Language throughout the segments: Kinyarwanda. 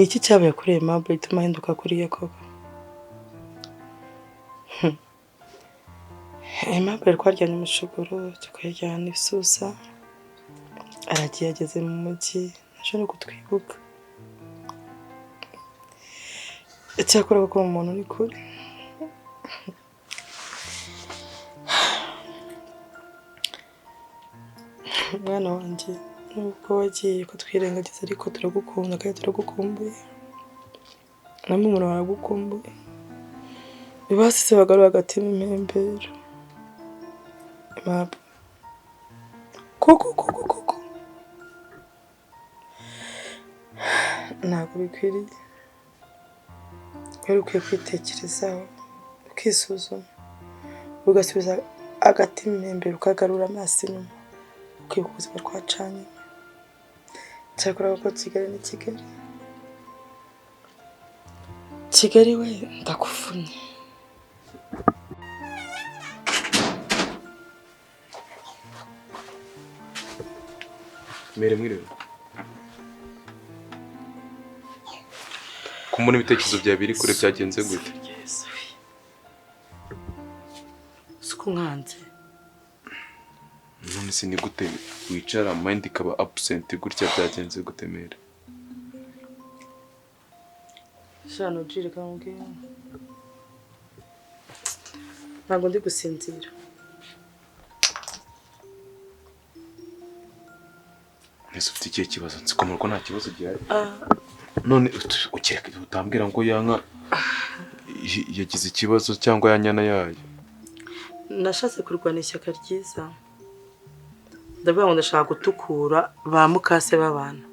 iki cyabaye kuri Aimable ituma hinduka kuriye koko? Aimable twaryanye umushogoro tukajyana isusa aragiye ageze mu mujyi naje no kutwibuka. Icyakora ko umuntu ni kuri mwana wanjye nubwo wagiye ko twirengagiza ariko turagukunda kandi turagukumbuye namwe umuntu waragukumbuye bibasize bagaruye hagati y'impembero Aimable koko ntabwo bikwiriye rero ukwiye kwitekerezaho ukisuzuma ugasubiza agati impembero ukagarura amaso inyuma ukibuka ubuzima twacanye cyakora ko Kigali ni Kigali we ndakufunye. Mere mwiriwe. Kumuna ibitekerezo bya biri kure byagenze gute? Suko nkanze. None si ni gute wicara mind ikaba absent gutya byagenze gute Mere? Shano jire kange. Ntabwo ndi gusinzira. Ese ufite ikihe kibazo? Nsikomera ko nta kibazo gihari. None ukeka utambwira ngo yanka yagize ikibazo cyangwa yanyana yayo? Nashatse kurwana ishyaka ryiza. Ndavuga ngo ndashaka gutukura ba mukase babana.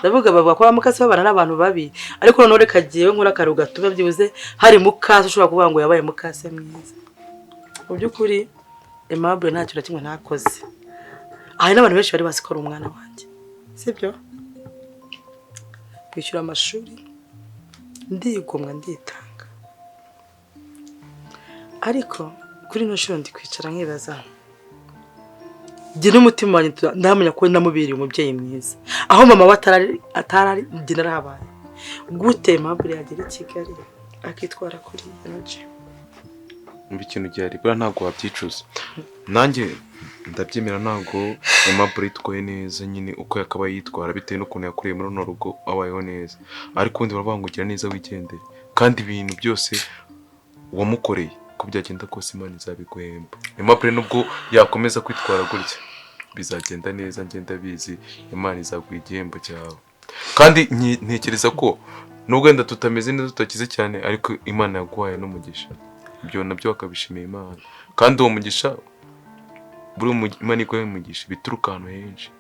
Ndavuga bavuga ko ba mukase babana n'abantu babi, ariko none kagiyewe nkura karu gatube byibuze hari mukase ushobora kuvuga ngo yabaye mukase mwiza. Mu byukuri Aimable nta kintu kimwe ntakoze. Hari n'abantu benshi bari bazi ko ari umwana wanjye. Sibyo? Kwishyura amashuri ndigomwa nditanga. Ariko kuri no shuri ndi kwicara nkibaza. Ngira umutima wanjye ndamenya ko namubiriye umubyeyi mwiza. Aho mama we atarari njye narahabaye. Gute Aimable yagira i Kigali akitwara kuri energy. Mbi ikintu cyari bura ntago wabyicuza. Nanjye ndabyemera ntago Aimable yitwaye neza nyine uko yakaba yitwara bitewe n'ukuntu yakuriye muri no rugo abayeho neza. Ariko undi baravuga ngo gira neza wigendere. Kandi ibintu byose wamukoreye ko byagenda kose Imana izabiguhemba. Aimable nubwo yakomeza kwitwara gutya bizagenda neza ngenda bizi Imana izaguha igihembo cyawe. Kandi ntekereza ko nubwo wenda tutameze neza tutakize cyane ariko Imana yaguhaye n'umugisha. Ibyo nabyo bakabishimiye Imana. Kandi uwo mugisha buri Imana iguhaye umugisha bituruka ahantu henshi.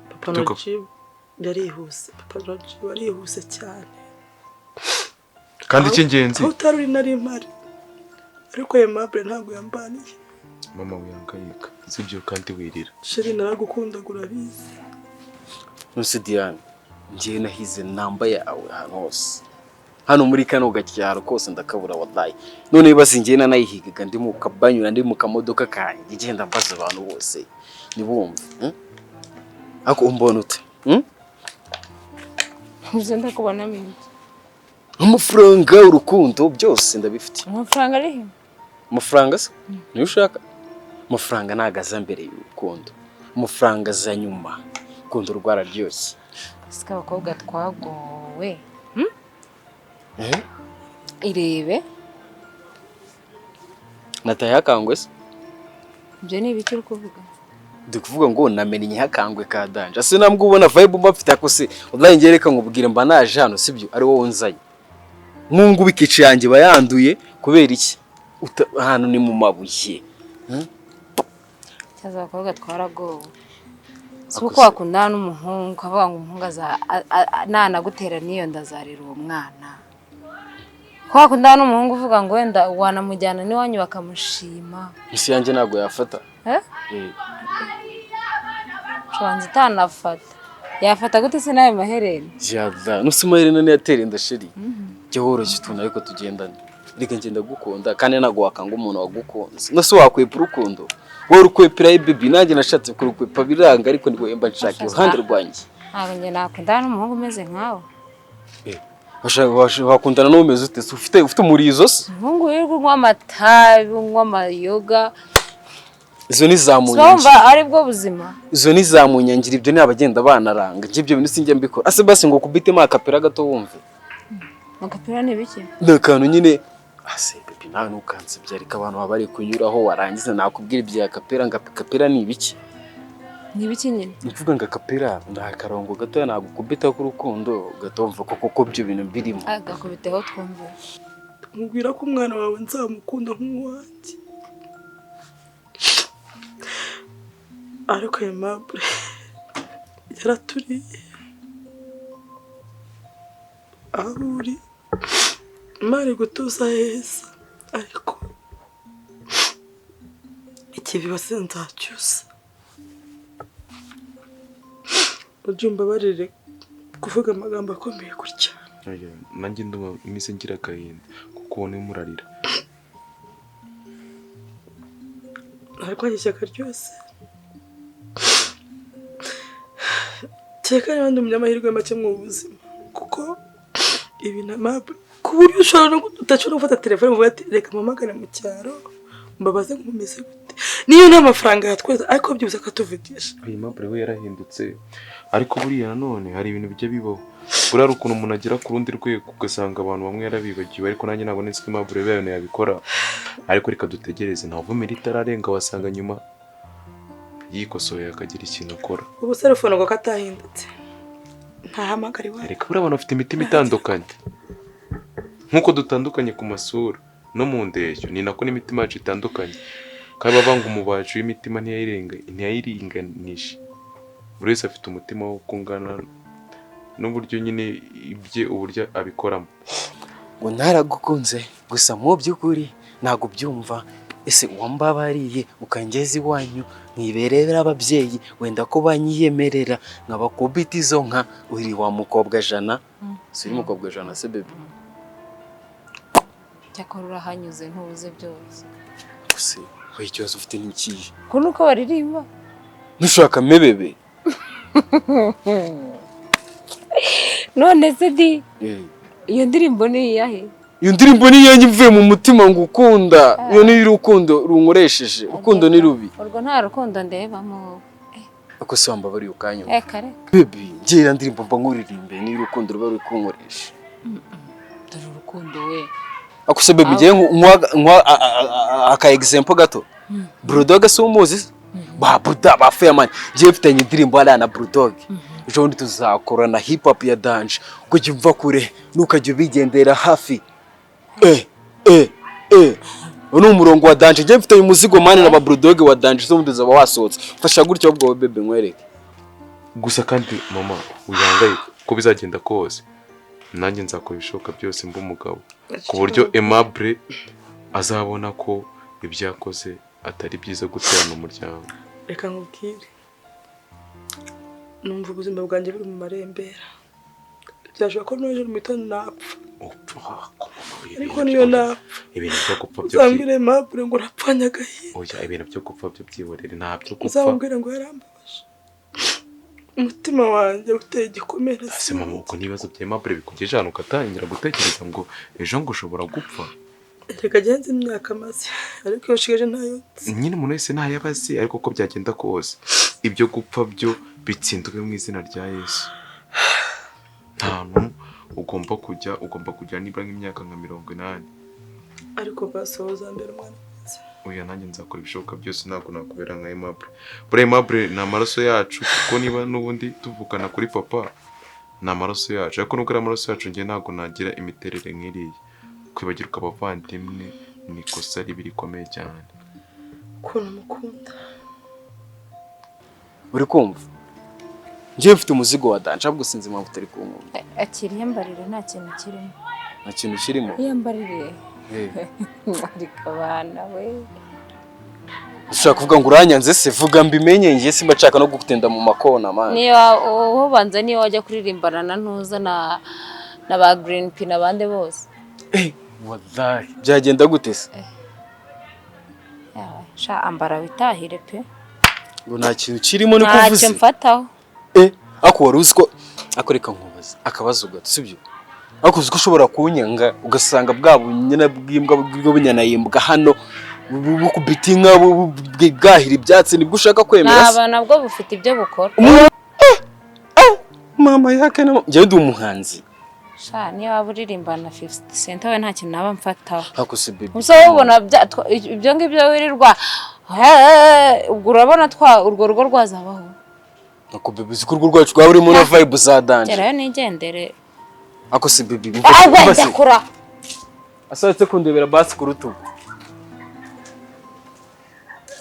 Papa Noji yarihuse. Papa Noji warihuse cyane. Kandi cy'ingenzi utaruri nari mpari. Ariko Aimable ntabwo yambaniye. Mama wiyangayika. Sibyo kandi wirira. Sheri naragukundagura bizi. Nuse Diane, ngiye nahize namba yawe hano hose. Hano muri kano gacyaro kose ndakabura wallahi. None bibaze ngiye nayihigaga ndi mu kabanyura ndi mu kamodoka kanjye igenda mbaza abantu bose. Nibumva, Ako umbona ute? Uze ndakubona mimi. Amafaranga urukundo byose ndabifite. Amafaranga ari he? Amafaranga se? Niyo ushaka? Amafaranga nagaza mbere y'urukundo. Amafaranga za nyuma. Kundo rwararyoshye. Sika abakobwa twagowe. Irebe. Nataye hakangwe se? Ibyo ni ibiki uri kuvuga? Ndi kuvuga ngo namenye hakangwe ka danje. Ase nambwe ubona vibe mbafite akose. Wallahi ngereka nkubwire mba naje hano sibyo ari wowe nzanye. Mungu bikici yanjye bayanduye kubera iki? Hano ni mu mabuye. Cyaza abakobwa twaragowe. Suko wakundana n'umuhungu avuga ngo umuhungu nagutera niyo ndazarira uwo mwana. Ko wakundana n'umuhungu uvuga ngo wenda wanamujyana niwanyu bakamushima. Isi yanjye nago yafata. Chwanzi tanafata. Yafata gute se nawe mahereni? Jada, nusi mahereni ne yatere ndashiri. Jehoro kituna ariko tugendana. Reka ngenda gukunda kandi nago wakanga umuntu wagukunze. Nose wakwepa urukundo. Wowe urukwepira baby nanjye nashatse kurukwepa biranga ariko ndigo emba nshaka iruhande rwanjye. ntabwo njye nakundana n'umuhungu umeze nkawe. wakundana n'umeze ute? Ufite umurizo se? Umuhungu wirirwa unywa amatabi, unywa amayoga. Izo ni za munyangira. Urumva ari bwo buzima? Izo ni za munyangira, ibyo ni abagenda banaranga. Njye ibyo bintu sinjye mbikora. Ase basi ngo kubitemo akapera gato wumve. Akapera ni biki? Nakantu nyine ase baby nawe nukansebya ariko abantu babari kunyuraho warangiza nakubwira ibya akapera ngo akapera ni ibiki? Ni ibiki nyine? Nivuga ngo akapera nta karongo gato nagukubita ku rukundo gatomva koko byo bintu birimo. Agakubiteho twumve. Mubwira ko umwana wawe nzamukunda nk'uwanjye. Ariko Aimable yaraturiye. Aho uri Imana gutuza heza, ariko ikibi base nzacyusa. Ujye umbabarire kuvuga amagambo akomeye gutya. Nanjye ndumva imise ngira agahinda kuko ubona umurarira. Ariko ishyaka ryose cyeka n'abandi umunyamahirwe make mu buzima, kuko ibi na Aimable ku buryo ushobora utashobora gufata telefone uvuga ati reka mpamagare mu cyaro mbabaze nkumeze gute, niyo nta mafaranga yatweza ariko byuze akatuvugisha. Aimable we yarahindutse, ariko buriya nanone hari ibintu bijya bibaho. Buriya ukuntu umuntu agera ku rundi rwego ugasanga abantu bamwe yarabibagiwe, ariko nanjye ntabwo nzi ko Aimable we yabikora. Ariko reka dutegereze, nta vumira itararenga wasanga nyuma yikosoye akagira ikintu akora. Ubu telefone ngo katahindutse ntahamagara iwawe. Reka buriya abantu bafite imitima itandukanye nk'uko dutandukanye ku masura no mu ndeshyo, ni nako n'imitima yacu itandukanye. Kandi bavanga umubaji w'imitima ntiyayiringanishe. Buri wese afite umutima wo kungana n'uburyo nyine ibye uburyo abikoramo. Ngo naragukunze gusa mu by'ukuri ntago byumva. Ese wambabariye ukangeza iwanyu mwiberera ababyeyi wenda ko banyiyemerera nkabakubita izo nka uri wa mukobwa jana. Si uri mukobwa jana se baby? Cyakora urahanyuze ntubuze byose. Ese we ikibazo ufite n'ikihe? Ko nuko baririmba Nushaka mebebe? None se di iyo ndirimbo ni iyahe? Iyo ndirimbo ni yanjye mvuye mu mutima ngo ukunda. Iyo ni urukundo runkoresheje. Urukundo ni rubi. Urwo nta rukundo ndebamo. Ako se wambabariye ukanyuma. Kare. Baby ngira ndirimbo mba nkuririmbe ni urukundo ruba ruri kunkoresha. Dore urukundo we. Ako se baby ngiye aka example gato. Bulldog se umuzi? Ba Buda ba Fireman. Ngiye mfitanye indirimbo ala na Bulldog. Ejo ndi tuzakorana hip hop ya dance. Kujya umva kure nukajya ubigendera hafi. Uno umurongo wa dance ngiye mfitanye umuzigo mane na ba Bulldog wa dance zo muduzaba wasohotse. Fasha gutyo bwo bebe nkwereke. Gusa kandi mama uyangaye ko bizagenda kose. Nanjye nzakora ibishoboka byose mba umugabo ku buryo Aimable azabona ko ibyakoze atari byiza guterana umuryango. Reka nkubwire, numva ubuzima bwanjye buri mu marembera. Byashobora ko n'ejo mu gitondo napfa. Ariko niyo napfa ibintu byo gupfa byo uzambwire Aimable ngo urapfanye agahinda. Oya ibintu byo gupfa byo byiborere ntabyo gupfa. Uzambwire ngo yarambabaje. Umutima wanjye uteye igikomere. Ase mama uko nibazo bya Aimable bikugeje hano ukatangira gutekereza ngo ejo ngo ushobora gupfa. Reka genze imyaka maze ariko iyo shigaje ntayo. Nyine umuntu wese ntayabazi, ariko ko byagenda kose ibyo gupfa byo bitsindwe mu izina rya Yesu. Ntantu ugomba kujya nibura nk'imyaka nka 80. Ariko basohoza mbere umwana. Oya nanjye nzakora ibishoboka byose ntabwo nakubera nka Aimable. Buri Aimable ni amaraso yacu kuko niba n'ubundi tuvukana kuri papa ni amaraso yacu, ariko nubwo ari amaraso yacu njye ntabwo nagira imiterere nk'iriya. Kwibagirwa abavandimwe ni ikosa ribi rikomeye cyane. Ko namukunda. Uri kumva? Ngiye mfite umuzigo wa dance ahubwo sinzi impamvu utari kunkunda. Akiri yambarire nta kintu kirimo. Nta kintu kirimo? Yambarire. Ariko abana we. Ushaka kuvuga ngo uranyanze se vuga mbimenye ngiye simba nshaka no gukutenda mu makona man. Niba uho banza niyo wajya kuririmbana na ntuza na ba Green P nabande bose. Wallahi byagenda gute se? Sha ambara witahire pe. Ngo nta kintu kirimo ni kuvuze. Ntacyo mfataho. ako wari uzi ko akoreka nkubaza akabazo gato sibyo ako uzi ko ushobora kunyanga ugasanga bwa bunyana bw'imbwa bw'ubunyanayimbwa hano bukubita inka bwahira ibyatsi nibwo ushaka kwemera naba nabwo bufite ibyo bukora mama yake njyewe ndi umuhanzi sha niyo waba uririmba na 50 Cent we nta kintu naba mfataho ako si baby uso ubona ibyo ngibyo wirirwa ubwo urabona urwo rugo rwazabaho ako baby zikurwa rwacu rwa urimo na vibe za danje rero nigendere ako si baby basi kura asatse kundebera basi ku rutugu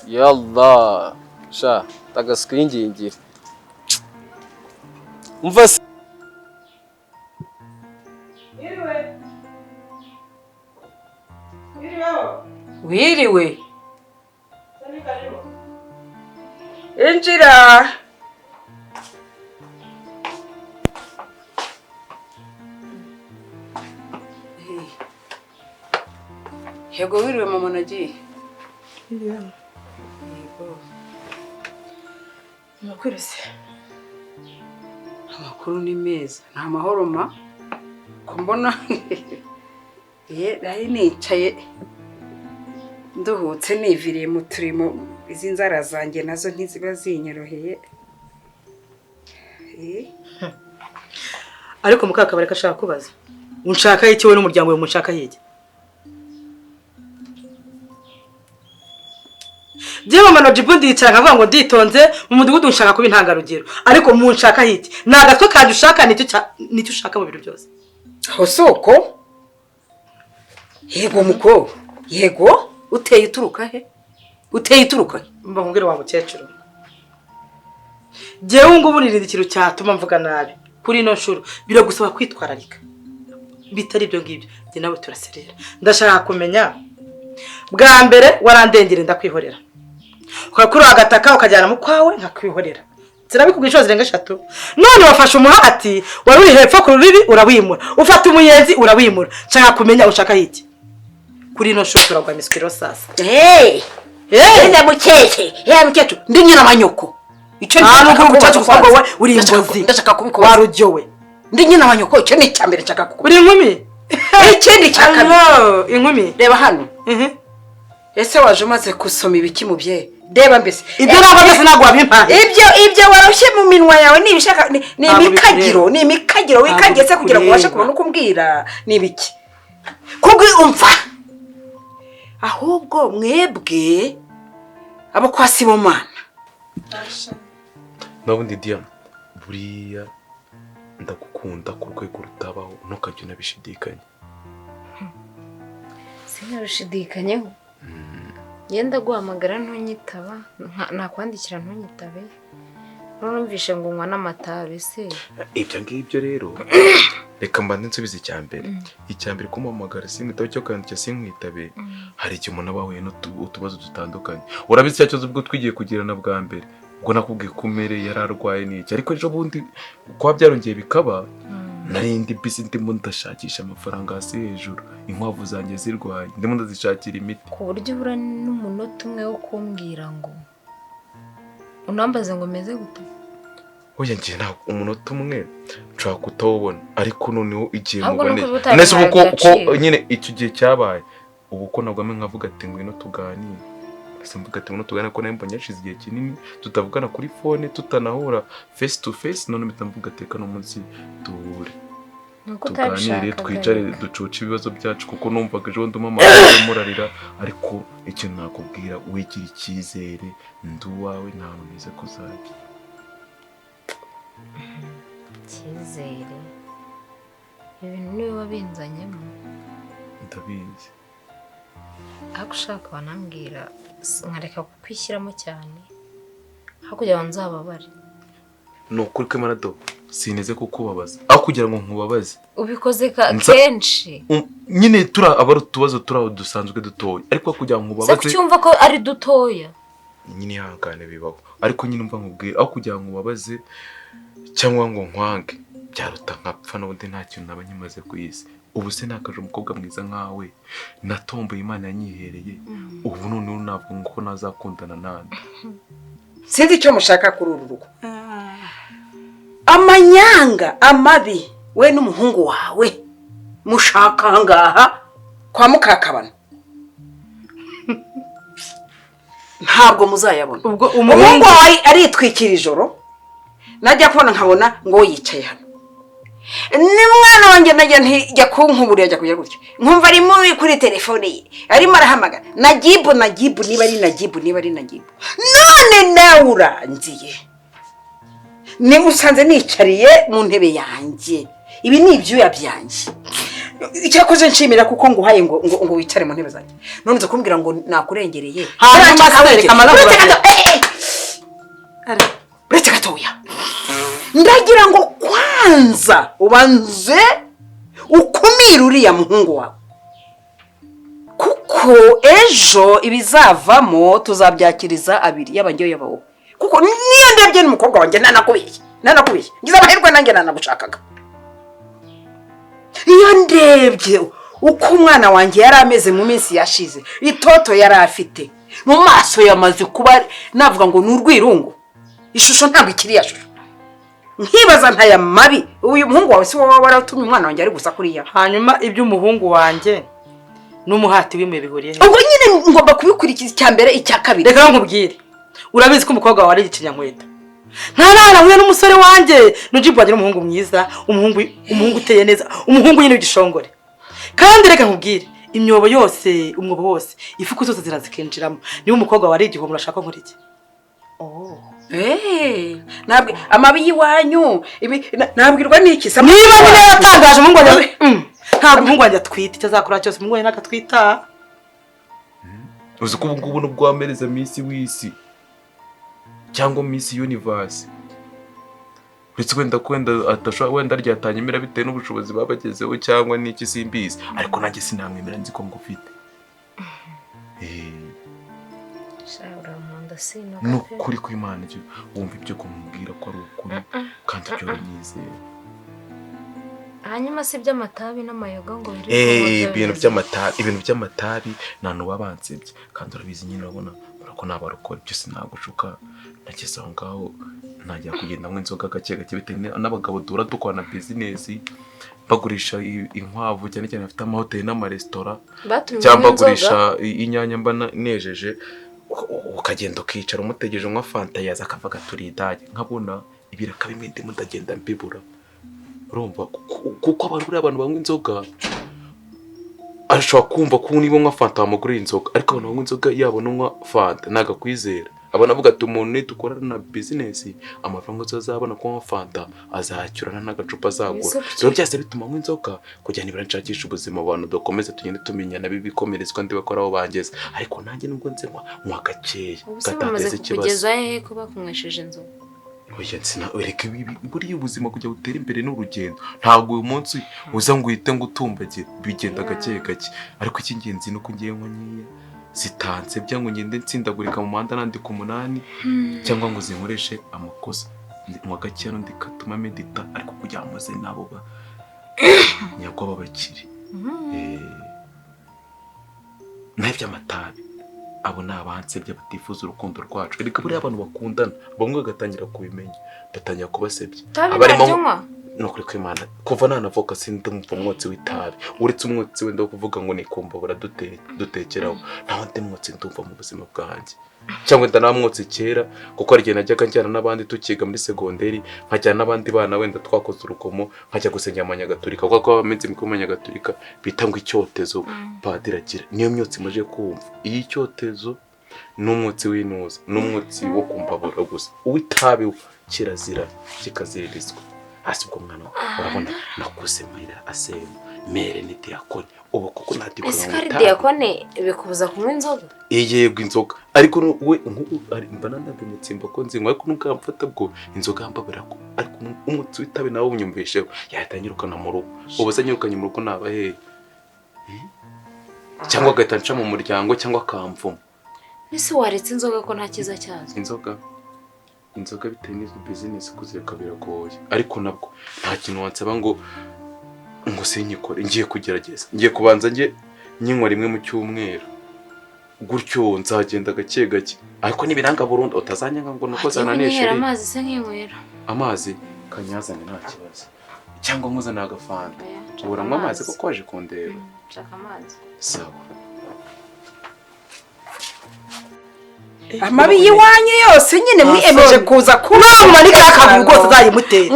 yalla sha tagaskwingingira umva wiriwe injira yego wiriwe mama nagiye Nakwirese. amakuru ni meza nta mahoro ma ko mbona nari nicaye nduhutse niviriye mu turimo izi nzara zanjye nazo ntiziba zinyoroheye Ariko mukakabari kashaka kubaza. Unshaka iki we n'umuryango we munshaka yege? Jewe mama Jibundi yicara nkavuga ngo nditonze mu mudugudu nshaka kuba intangarugero. Ariko munshaka iki? Nagatwe kandi ushaka nicyo ushaka mu bintu byose. aho soko yego muko yego uteye uturuka he Mba nkubwire wa mukecuru. Jewe ngubu nirindi kintu cyatuma mvuga nabi. Kuri ino nshuro biragusaba kwitwararika. Bitari ibyo ngibyo njye nawe turaserera. Ndashaka kumenya bwa mbere warandengere ndakwihorera. Ukakura agataka ukajyana mu kwawe nkakwihorera. Zirabikubwira inshuro zirenga 3. None wafashe umuhati wari uri hepfo ku ruribi urawimura. Ufata umuyenzi urawimura. Nshaka kumenya ushaka iki? Kuri ino nshuro turagwa miskiro sasa. Enda mukeke mukecuru ndi nyina manyoko icyo ntabwo umucacu kusanga we uri imbozi ndashaka kubikora warujyowe ndi nyina manyoko icyo ni cyambere cyaka kuko uri inkumi ikindi cyaka inkumi reba hano ese waje umaze kusoma ibiki mu bye reba mbese ibyo ntabwo byose ntabwo wabimpaye ibyo waroshye mu minwa yawe ni ibishaka ni imikagiro wikagetse kugira ngo ubashe kubona uko umbwira ni ibiki kubwi umva ahubwo mwebwe abo kwa Sibomana nabundi Diana buriya ndagukunda ku rwego rutabaho ntukajye unabishidikanya sinabishidikanyeho yenda guhamagara ntunyitaba nakwandikira ntunyitabe numvishe ngo unywa n'amatabi se ibyo ngibyo rero reka mbanze nsubize icyambere kumuhamagara sinkwitabe cyo kwandikira sinkwitabe hari igihe umuntu aba ahuye n'utubazo dutandukanye urabizi cya kibazo ubwo twigiye kugirana bwa mbere ubwo nakubwiye ko umere yararwaye n'iki ariko ejo bundi kuba byarongeye bikaba narindi bisi ndimo ndashakisha amafaranga hasi hejuru inkwavu zanjye zirwaye ndimo ndazishakira imiti ku buryo ubura n'umunota umwe wo kumbwira ngo unambaze ngo meze gute oya ngiye nta umunota umwe nshaka kutawubona ariko noneho igihe Ahubwo mubone nuko ubutaha nese uko byacitse. nyine icyo gihe cyabaye ubu ko nabwo nkavuga ati ngwino tuganire ese mvuga ati ngwino tuganire ko nawe mbonye yashize igihe kinini tutavugana kuri phone tutanahura face to face none mpita mvuga ati no munsi duhure tuganire twicare ducuce ibibazo byacu kuko numvaga ejo nduma amahoro murarira ariko icyo nakubwira wigira icyizere nduwawe nta ntumize kuzajya icyizere ibintu niwe wabinzanyemo ndabizi ariko ushaka wanambwira nkareka kukwishyiramo cyane hakurya ngo nzababare ni ukuri ko marado sineze kukubabaza aho kugira ngo nkubabaze ubikoze kenshi nyine aba utubazo turaho dusanzwe dutoya ariko kugira ngo nkubabaze se kucyumva ko ari dutoya nyine ihangane bibaho ariko nyine umva nkubwira aho kugira ngo nkubabaze cyangwa ngo nkwange byaruta nkapfa n'ubundi nta kintu naba nkimaze ku isi ubu se nakaje umukobwa mwiza nkawe natomboye Imana yanyihereye ubu noneho navuga ko nazakundana nande sinzi icyo mushaka kuri uru rugo amanyanga amabi we n'umuhungu wawe mushaka ngaha kwa mukakabana ntabwo muzayabona. Ubwo umuhungu wawe aritwikira ijoro najya kubona nkabona ngo yicaye hano ni mwana wanjye najya ntijya kunkuburira ajya kujya gutyo nkumva ari muri kuri telefone ye arimo arahamagara nagibu niba ari nagibu none nawe urangiye ni usanze nicariye mu ntebe yanjye ibi ni ibyuya byanjye icyakoze nshimira kuko nguhaye ngo wicare mu ntebe zanjye none uza kumbwira ngo nakurengereye uretse gatoya ndagira ngo kwanza ubanze ukumire uriya muhungu wawe kuko ejo ibizavamo tuzabyakiriza abiri y'abanjyeyo bawo kuko niyo ndebye n'umukobwa wanjye nanakubeshye ngize amahirwe nanjye nanagushakaga iyo ndebye uko umwana wanjye yari ameze mu minsi yashize itoto yari afite mu maso yamaze kuba navuga ngo ni urwirungu ishusho ntabwo ikiri ya shusho nkibaza ntaya mabi uyu muhungu wawe si wowe waratumye umwana wanjye ari gusa kuriya hanyuma iby'umuhungu wanjye n'umuhati w'imwe bihuriye ubwo nyine ngomba kubikurikiza icya mbere icya kabiri reka nkubwire urabizi ko umukobwa wawe ari igicinyankweta nta nana huye n'umusore wanjye nujibu wagira umuhungu mwiza umuhungu uteye neza umuhungu nyine w'igishongore kandi reka nkubwire imyobo yose umwobo wose ifuku zose zirazikinjiramo niba umukobwa wawe ari igihombo urashaka nkora iki ntabwo amabi y'iwanyu nabwirwa n'iki niba nyine yatangaje umuhungu wanjye ntabwo umuhungu wanjye atwite icyo azakora cyose umuhungu wanjye ntagatwita uzi ko ubu ngubu nubwo wamereza Miss w'isi cyangwa Miss Universe uretse wenda ryatanyemera bitewe n'ubushobozi babagezeho cyangwa n'iki simbizi ariko nanjye sinamwemera nzi ko ngufite n'ukuri kw'Imana wumva ibyo kumubwira ko ari ukuri kandi ibyo uranyizera hanyuma si iby'amatabi n'amayoga ngo ibintu by'amatabi nta n'uba bansebye kandi urabizi nyine urabona ko nabarokora ibyo sinagushuka nageze aho ngaho ntajya kugenda ngo inzoga gake gake bitewe n'abagabo duhora dukorana bizinesi bagurisha inkwavu cyane cyane bafite amahoteli n'amaresitora cyangwa bagurisha inyanya mba nejeje ukagenda ukicara umutegereje unywa fanta yaza akavuga turi idage nkabona ibiraka bimwe ndimo ndagenda mbibura urumva kuko abantu banywa inzoga ashobora kumva ko niba unywa fanta wamugurira inzoga ariko abantu banywa inzoga yabo n'unywa fanta ntago kwizera abana avuga ati umuntu nidukorana na bizinesi amafaranga azabona kunywa fanta azacyurana n'agacupa azagura rero byose bituma anywa inzoga kugira ngo nshakishe ubuzima abantu dukomeze tugende tumenyana bibikomerezwa ndi bakora aho bangeze ariko nanjye nubwo nzema nywa gakeya gatateze ikibazo kugeza he ko bakunywesheje inzoga ureka buriya ubuzima kujya butera imbere n'urugendo ntabwo uyu munsi uza ngo uhite ngo utumbagire bigenda gake gake ariko icy'ingenzi ni uko ngiye nkeya zitanze byangwa ngende nsindagurika mu muhanda nandika 8 cyangwa ngo zinkoreshe amakosa nywa gakeya n'undi katuma medita ariko kugira amaze nabo nyagwa babakiri n'aby'amatabi abo nabansebye batifuza urukundo rwacu ariko buriya abantu bakundana bamwe bagatangira kubimenya batangira kubasebya abarimo nukuri kw'Imana kuva nanavuka sindumva umwotsi w'itabi uretse umwotsi wenda wo kuvuga ngo nikumva dutekeraho ntaho ndi mwotsi ndumva mu buzima bwanjye cyangwa ndanamwotsi kera kuko ari gihe najyaga njyana n'abandi tukiga muri segonderi nkajyana n'abandi bana wenda twakoze urugomo nkajya gusengera amanyagatulika kuko abamenzi mu manyagatulika bita ngo icyotezo padiri agira niyo myotsi maje kumva iyi icyotezo n'umwotsi w'inuza n'umwotsi wo kumbabura gusa uw'itabi kirazira kikaziririzwa hasi ubwo mwana urabona nakuze marira asema mere ni diakoni ubu kuko natiko Ese diakoni bikubuza kunywa inzoga yego inzoga ariko we ari mbanana ndimutsimba ko nzinywa ariko nukamfata bwo inzoga mbabura ko ariko umutsi witabe nawe unyumvisheho yahitanyirukana mu rugo ubuzanyirukanye mu rugo nabahe cyangwa gatanca mu muryango cyangwa kamvumo ese waretse inzoga ko nta kiza cyazo inzoga bitewe n'izo business kuzireka biragoye ariko nabwo nta kintu wansaba ngo sinyikore ngiye kugerageza ngiye kubanza nyinywa rimwe mu cyumweru gutyo nzagenda gake gake ariko nibiranga burundu utazanyanga ngo nuko zananeshere amazi se nkinywera amazi kanyazane nta kibazo cyangwa nkuzane agafanta Oya, nshaka uranywa amazi amazi. kuko waje kundeba Nshaka amazi. sawa amabi y'iwanyu yose nyine mwiyemeje kuza mama ni kakaguru rwose azayimutera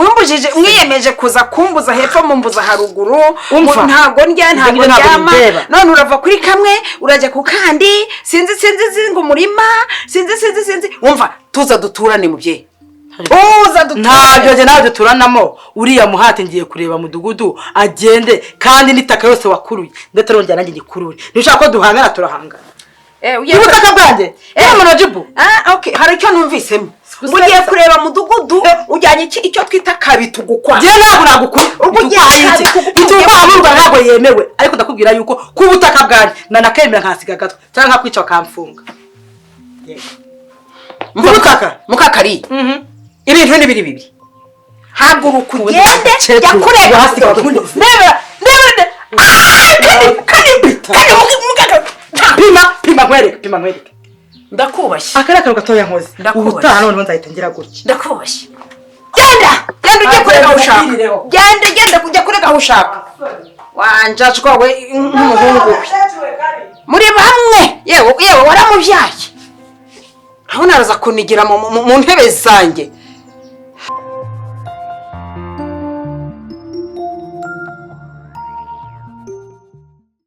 mwiyemeje kuza kumbuza hepfo mumbuza haruguru Umva. ntago ndya ntago Ibyo ntabwo ndyama bindeba. none urava kuri kamwe urajya ku kandi sinzi ngo umurima sinzi wumva tuza duturane mubyeyi tuza ntabyo duturane njye nawe duturanamo uriya muhati ngiye kureba mudugudu agende kandi n'itaka yose wakuruye ndetse arongera nanjye ngikurure ntushaka ko duhangana turahangana ubutaka bwanjye manajibu okay hari icyo numvisemo ugiye kureba mudugudu ujyanye icyo twita kabitugukwa njye ntabwo nagukura ubwo ujyanye bitugwa ntabwo yemewe ariko ndakubwira yuko ku butaka bwanjye nanakemera nkasiga gato cyangwa nkakwica bakamfunga mukakari ibintu ni bibiri haguruka ugende jya kureba pima nkwereke ndakubashye aka ni akantu gatoya nkoze Ndakubashye. ubutaha noneho nzahita ngira gutya ndakubashye genda ujye kurega aho ushaka genda ujya kurega aho ushaka wanjajwe we nk'umuhungu we muri bamwe yewe waramubyaye aho naraza kunigira mu ntebe zanjye